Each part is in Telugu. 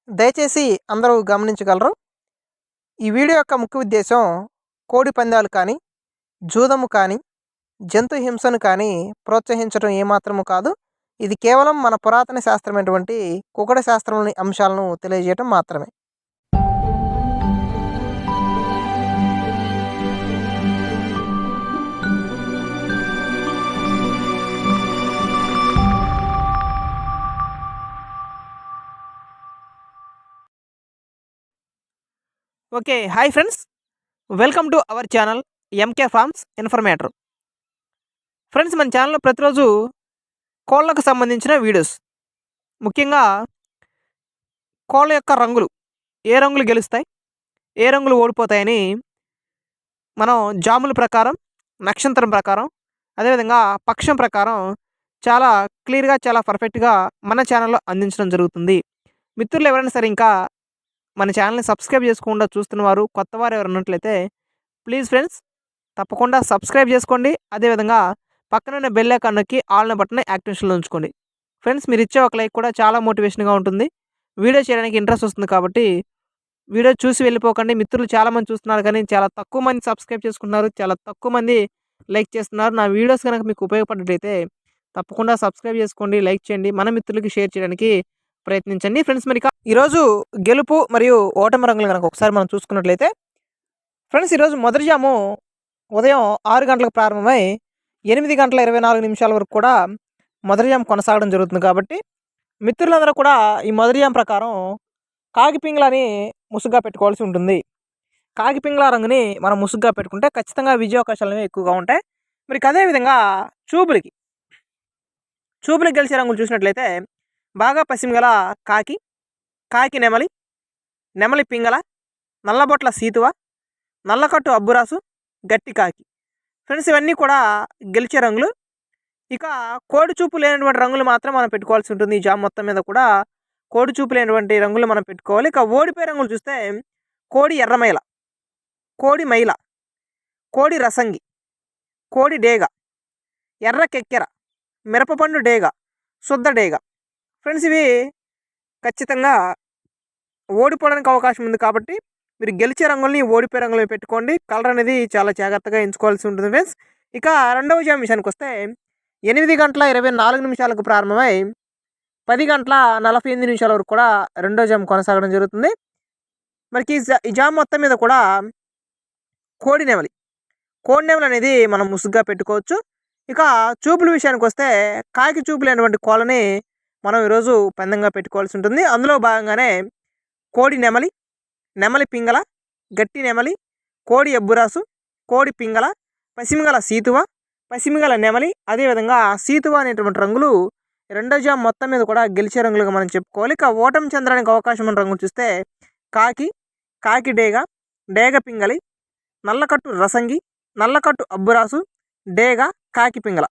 దయచేసి అందరూ గమనించగలరు. ఈ వీడియో యొక్క ముఖ్య ఉద్దేశం కోడి పందాలు కానీ, జూదము కానీ, జంతు హింసను కానీ ప్రోత్సహించడం ఏమాత్రము కాదు. ఇది కేవలం మన పురాతన శాస్త్రమైనటువంటి కుకుట శాస్త్రంలోని అంశాలను తెలియజేయటం మాత్రమే. Okay, hi friends, welcome to our channel MK farms informator. Friends, మన ఛానల్లో ప్రతిరోజు కోళ్ళకు సంబంధించిన వీడియోస్, ముఖ్యంగా కోళ్ళ యొక్క రంగులు, ఏ రంగులు గెలుస్తాయి, ఏ రంగులు ఓడిపోతాయని మనం జాముల ప్రకారం, నక్షత్రం ప్రకారం, అదేవిధంగా పక్షం ప్రకారం చాలా క్లియర్గా, చాలా పర్ఫెక్ట్గా మన ఛానల్లో అందించడం జరుగుతుంది. మిత్రులు ఎవరైనా సరే ఇంకా మన ఛానల్ని సబ్స్క్రైబ్ చేసుకోకుండా చూస్తున్నవారు, కొత్తవారు ఎవరు ఉన్నట్లయితే ప్లీజ్ ఫ్రెండ్స్ తప్పకుండా సబ్స్క్రైబ్ చేసుకోండి. అదేవిధంగా పక్కనున్న బెల్ ఐకాన్ నొక్కి ఆల్ బటన్ యాక్టివేషన్లో ఉంచుకోండి. ఫ్రెండ్స్, మీరు ఇచ్చే ఒక లైక్ కూడా చాలా మోటివేషన్గా ఉంటుంది, వీడియో చేయడానికి ఇంట్రెస్ట్ వస్తుంది. కాబట్టి వీడియో చూసి వెళ్ళిపోకండి. మిత్రులు చాలామంది చూస్తున్నారు కానీ చాలా తక్కువ మంది సబ్స్క్రైబ్ చేసుకుంటున్నారు, చాలా తక్కువ మంది లైక్ చేస్తున్నారు. నా వీడియోస్ కనుక మీకు ఉపయోగపడినట్లయితే తప్పకుండా సబ్స్క్రైబ్ చేసుకోండి, లైక్ చేయండి, మన మిత్రులకి షేర్ చేయడానికి ప్రయత్నించండి. ఫ్రెండ్స్, మరి ఈరోజు గెలుపు మరియు ఓటమి రంగులు కనుక ఒకసారి మనం చూసుకున్నట్లయితే ఫ్రెండ్స్, ఈరోజు మొదటి జాము ఉదయం 6 గంటలకు ప్రారంభమై 8:24 వరకు కూడా మొదటి జాము కొనసాగడం జరుగుతుంది. కాబట్టి మిత్రులందరూ కూడా ఈ మొదటి జాము ప్రకారం కాకి పింగళని ముసుగ్గా పెట్టుకోవాల్సి ఉంటుంది. కాకి పింగళ రంగుని మనం ముసుగ్గా పెట్టుకుంటే ఖచ్చితంగా విజయావకాశాలు అనేవి ఎక్కువగా ఉంటాయి. మరి అదేవిధంగా చూపులకి గెలిచే రంగులు చూసినట్లయితే బాగా పసిమి గల కాకి నెమలి పింగళ, నల్లబొట్ల సీతువ, నల్లకట్టు అబ్బురాసు, గట్టి కాకి. ఫ్రెండ్స్, ఇవన్నీ కూడా గెలిచే రంగులు. ఇక కోడి చూపు లేనటువంటి రంగులు మాత్రం మనం పెట్టుకోవాల్సి ఉంటుంది. ఈ జామ్ మొత్తం మీద కూడా కోడి చూపు లేనటువంటి రంగులు మనం పెట్టుకోవాలి. ఇక ఓడిపోయే రంగులు చూస్తే కోడి ఎర్రమైల, కోడి మైల, కోడి రసంగి, కోడి డేగ, ఎర్ర కెక్కెర, మిరపపండు డేగ, శుద్ధ డేగ. ఫ్రెండ్స్, ఇవి ఖచ్చితంగా ఓడిపోవడానికి అవకాశం ఉంది. కాబట్టి మీరు గెలిచే రంగుల్ని ఓడిపోయే రంగులు పెట్టుకోండి. కలర్ అనేది చాలా జాగ్రత్తగా ఎంచుకోవాల్సి ఉంటుంది ఫ్రెండ్స్. ఇక రెండవ జామ్ విషయానికి వస్తే 8:24 ప్రారంభమై 10:48 వరకు కూడా రెండో జామ్ కొనసాగడం జరుగుతుంది. మనకి ఈ జామ్ మొత్తం మీద కూడా కోడి నెమలి అనేది మనం ముసుగ్గా పెట్టుకోవచ్చు. ఇక చూపుల విషయానికి వస్తే కాకి చూపులైనటువంటి కోళ్ళని మనం ఈరోజు పందంగా పెట్టుకోవాల్సి ఉంటుంది. అందులో భాగంగానే కోడి నెమలి పింగళ, గట్టి నెమలి, కోడి ఎబ్బురాసు, కోడి పింగళ, పసిమిగల సీతువ, పసిమిగల నెమలి, అదేవిధంగా సీతువ అనేటువంటి రంగులు రెండో జామ్ మొత్తం మీద కూడా గెలిచే రంగులుగా మనం చెప్పుకోవాలి. ఇక ఓటమి చెందడానికి అవకాశం ఉన్న రంగులు చూస్తే కాకి డేగ పింగళి, నల్లకట్టు రసంగి, నల్లకట్టు అబ్బురాసు, డేగ, కాకి పింగళ.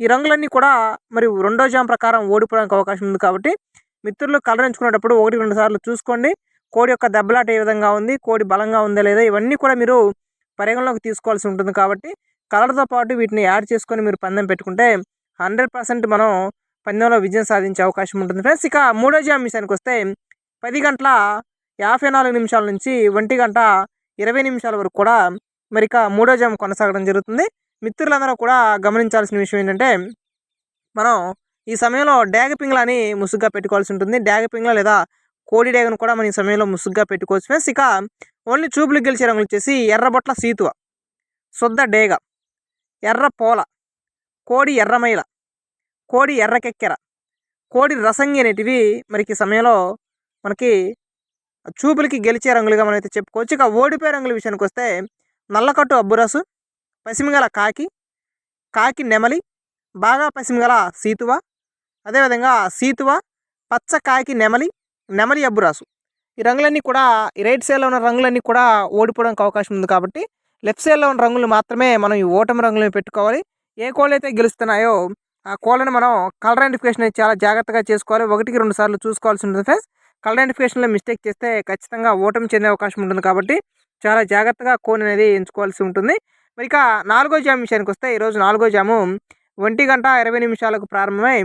ఈ రంగులన్నీ కూడా మరి రెండో జామ్ ప్రకారం ఓడిపోవడానికి అవకాశం ఉంది. కాబట్టి మిత్రులు కలర్ ఎంచుకునేటప్పుడు 1-2 సార్లు చూసుకోండి. కోడి యొక్క దెబ్బలాట ఏ విధంగా ఉంది, కోడి బలంగా ఉందా లేదా, ఇవన్నీ కూడా మీరు పరిగణలోకి తీసుకోవాల్సి ఉంటుంది. కాబట్టి కలర్తో పాటు వీటిని యాడ్ చేసుకొని మీరు పందెం పెట్టుకుంటే 100% మనం పందెంలో విజయం సాధించే అవకాశం ఉంటుంది ఫ్రెండ్స్. ఇక మూడో జామ్ విషయానికి వస్తే 10:54 నుంచి 1:20 వరకు కూడా మరి ఇక మూడో జామ్ కొనసాగడం జరుగుతుంది. మిత్రులందరూ కూడా గమనించాల్సిన విషయం ఏంటంటే మనం ఈ సమయంలో డేగ పింగళని ముసుగ్గా పెట్టుకోవాల్సి ఉంటుంది. డేగ పింగళ లేదా కోడి డేగను కూడా మనం ఈ సమయంలో ముసుగ్గా పెట్టుకోవచ్చు ఫ్రెండ్స్. ఇక ఓన్లీ చూపులు గెలిచే రంగులు వచ్చేసి ఎర్రబొట్ల సీతువ, శుద్ధ డేగ, ఎర్ర పోల, కోడి ఎర్రమైల, కోడి ఎర్ర కెక్కెర, కోడి రసంగి అనేటివి మనకి సమయంలో మనకి చూపులకి గెలిచే రంగులుగా మనం అయితే చెప్పుకోవచ్చు. ఇక ఓడిపోయే రంగుల విషయానికి వస్తే నల్లకట్టు అబ్బురాసు, పసిమిగల కాకి నెమలి, బాగా పసిమిగల సీతువ, అదేవిధంగా సీతువ, పచ్చ కాకి నెమలి అబ్బురాసు. ఈ రంగులన్నీ కూడా ఈ రైట్ సైడ్లో ఉన్న రంగులన్నీ కూడా ఓడిపోవడానికి అవకాశం ఉంది. కాబట్టి లెఫ్ట్ సైడ్లో ఉన్న రంగులు మాత్రమే మనం ఈ ఓటమి రంగులను పెట్టుకోవాలి. ఏ కోళ్ళు అయితే గెలుస్తున్నాయో ఆ కోళ్ళని మనం కలర్ ఐడెంటిఫికేషన్ అయితే చాలా జాగ్రత్తగా చేసుకోవాలి. 1-2 సార్లు చూసుకోవాల్సి ఉంటుంది ఫ్రెండ్స్. కలర్ ఐడెంటిఫికేషన్లో మిస్టేక్ చేస్తే ఖచ్చితంగా ఓటమి చెందే అవకాశం ఉంటుంది. కాబట్టి చాలా జాగ్రత్తగా కోన్ అనేది ఎంచుకోవాల్సి ఉంటుంది. మరి ఇక నాలుగో జామ్ విషయానికి వస్తే ఈరోజు నాలుగో జాము 1:20 ప్రారంభమై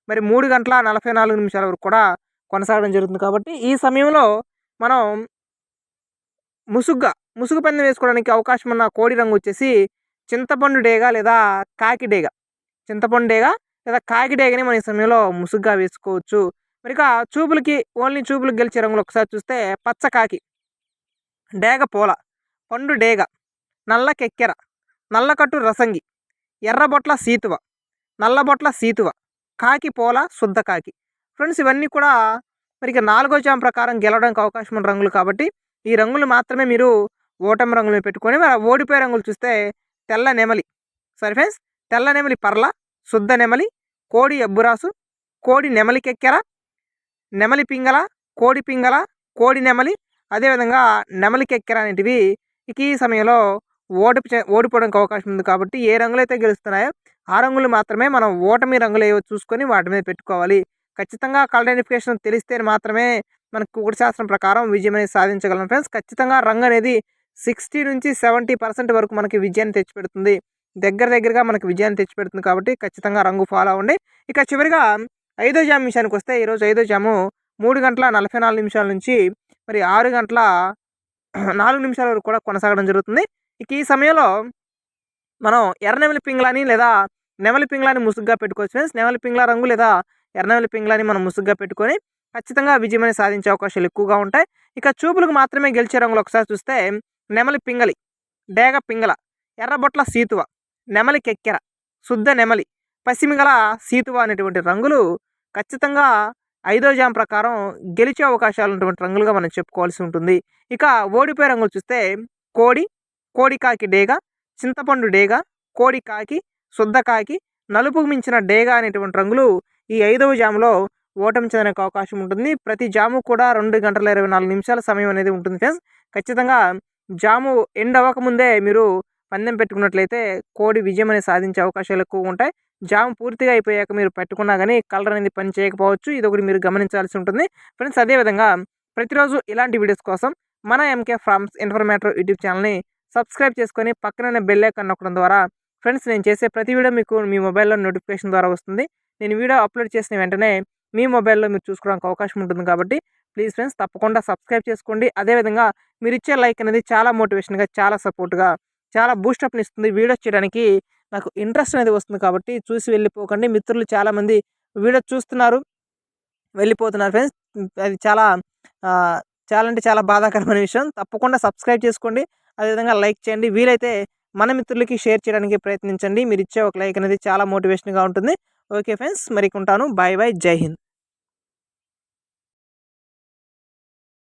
మరి 3:44 వరకు కూడా కొనసాగడం జరుగుతుంది. కాబట్టి ఈ సమయంలో మనం ముసుగు పందెం వేసుకోవడానికి అవకాశం ఉన్న కోడి రంగు వచ్చేసి చింతపండు డేగ లేదా కాకి డేగ. చింతపండు డేగ లేదా కాకి డేగని మనం ఈ సమయంలో ముసుగుగా వేసుకోవచ్చు. మరి ఇక ఓన్లీ చూపులకు గెలిచే రంగులు ఒకసారి చూస్తే పచ్చ కాకి, డేగ పోల, పండు డేగ, నల్ల కెక్కెర, నల్లకట్టు రసంగి, ఎర్రబొట్ల సీతువ, నల్లబొట్ల సీతువ, కాకి పోల, శుద్ధ కాకి. ఫ్రెండ్స్ ఇవన్నీ కూడా మరి ఇక 4వ జామ ప్రకారం గెలవడానికి అవకాశం ఉన్న రంగులు కాబట్టి ఈ రంగులు మాత్రమే మీరు ఓటమి రంగులు పెట్టుకొని, మరి ఓడిపోయే రంగులు చూస్తే తెల్ల నెమలి, సరే ఫ్రెండ్స్, తెల్ల నెమలి పర్ల, శుద్ధ నెమలి, కోడి ఎబ్బురాసు, కోడి నెమలి కెక్కెర, నెమలి పింగళ, కోడి పింగళ, కోడి నెమలి, అదేవిధంగా నెమలి కెక్కెర అనేటివి ఇక ఈ సమయంలో ఓడిపోవడానికి అవకాశం ఉంది. కాబట్టి ఏ రంగులు అయితే గెలుస్తున్నాయో ఆ రంగులు మాత్రమే మనం ఓటమి రంగులు ఏవో చూసుకొని వాటి మీద పెట్టుకోవాలి. ఖచ్చితంగా కలర్ ఐడెంటిఫికేషన్ తెలిస్తే మాత్రమే మనకు కుకుడు శాస్త్రం ప్రకారం విజయం అనేది సాధించగలం ఫ్రెండ్స్. ఖచ్చితంగా రంగు అనేది 60 నుంచి 70% వరకు మనకి విజయాన్ని తెచ్చిపెడుతుంది. దగ్గరగా మనకి విజయాన్ని తెచ్చిపెడుతుంది. కాబట్టి ఖచ్చితంగా రంగు ఫాలో అవ్వండి. ఇక చివరిగా 5వ జాము విషయానికి వస్తే ఈరోజు 5వ జాము 3:44 నుంచి మరి 6:04 వరకు కూడా కొనసాగడం జరుగుతుంది. ఇక ఈ సమయంలో మనం ఎర్రనెమలి పింగళాని లేదా నెమలి పింగళాని ముసుగుగా పెట్టుకోవచ్చు ఫ్రెండ్స్. నెమలి పింగళ రంగు లేదా ఎర్రనెమలి పింగళాని మనం ముసుగుగా పెట్టుకొని ఖచ్చితంగా విజయం అనేది సాధించే అవకాశాలు ఎక్కువగా ఉంటాయి. ఇక చూపులకు మాత్రమే గెలిచే రంగులు ఒకసారి చూస్తే నెమలి పింగళి, డేగ పింగళ, ఎర్రబొట్ల సీతువ, నెమలి కెక్కెర, శుద్ధ నెమలి, పసిమిగల సీతువ అనేటువంటి రంగులు ఖచ్చితంగా 5వ జామ ప్రకారం గెలిచే అవకాశాలు ఉన్నటువంటి రంగులుగా మనం చెప్పుకోవాల్సి ఉంటుంది. ఇక ఓడిపోయే రంగులు చూస్తే కోడి కాకి డేగ, చింతపండు డేగ, కోడి కాకి, శుద్ధ కాకి, నలుపుకు మించిన డేగ అనేటువంటి రంగులు ఈ 5వ జాములో ఓటమి చెందడానికి అవకాశం ఉంటుంది. ప్రతి జాము కూడా 2:24 సమయం అనేది ఉంటుంది ఫ్రెండ్స్. ఖచ్చితంగా జాము ఎండ్ అవ్వకముందే మీరు పందెం పెట్టుకున్నట్లయితే కోడి విజయం అనేది సాధించే అవకాశాలు ఎక్కువ ఉంటాయి. జాము పూర్తిగా అయిపోయాక మీరు పెట్టుకున్నా కానీ కలర్ అనేది పని చేయకపోవచ్చు. ఇది ఒకటి మీరు గమనించాల్సి ఉంటుంది ఫ్రెండ్స్. అదేవిధంగా ప్రతిరోజు ఇలాంటి వీడియోస్ కోసం మన ఎంకే ఫార్మ్స్ ఇన్ఫర్మేటర్ యూట్యూబ్ ఛానల్ని సబ్స్క్రైబ్ చేసుకొని పక్కనే బెల్ ఐకాన్ నొక్కడం ద్వారా ఫ్రెండ్స్ నేను చేసే ప్రతి వీడియో మీకు మీ మొబైల్లో నోటిఫికేషన్ ద్వారా వస్తుంది. నేను వీడియో అప్లోడ్ చేసిన వెంటనే మీ మొబైల్లో మీరు చూసుకోవడానికి అవకాశం ఉంటుంది. కాబట్టి ప్లీజ్ ఫ్రెండ్స్ తప్పకుండా సబ్స్క్రైబ్ చేసుకోండి. అదేవిధంగా మీరు ఇచ్చే లైక్ అనేది చాలా మోటివేషన్గా, చాలా సపోర్ట్గా, చాలా బూస్టప్ని ఇస్తుంది. వీడియోస్ చేయడానికి నాకు ఇంట్రెస్ట్ అనేది వస్తుంది. కాబట్టి చూసి వెళ్ళిపోకండి. మిత్రులు చాలామంది వీడియో చూస్తున్నారు, వెళ్ళిపోతున్నారు ఫ్రెండ్స్. అది చాలా అంటే చాలా బాధాకరమైన విషయం. తప్పకుండా సబ్స్క్రైబ్ చేసుకోండి, అదేవిధంగా లైక్ చేయండి. వీలైతే మన మిత్రులకి షేర్ చేయడానికి ప్రయత్నించండి. మీరు ఇచ్చే ఒక లైక్ అనేది చాలా మోటివేషన్గా ఉంటుంది. ఓకే ఫ్రెండ్స్, మరి ఉంటాను. బాయ్ బాయ్, జై హింద్.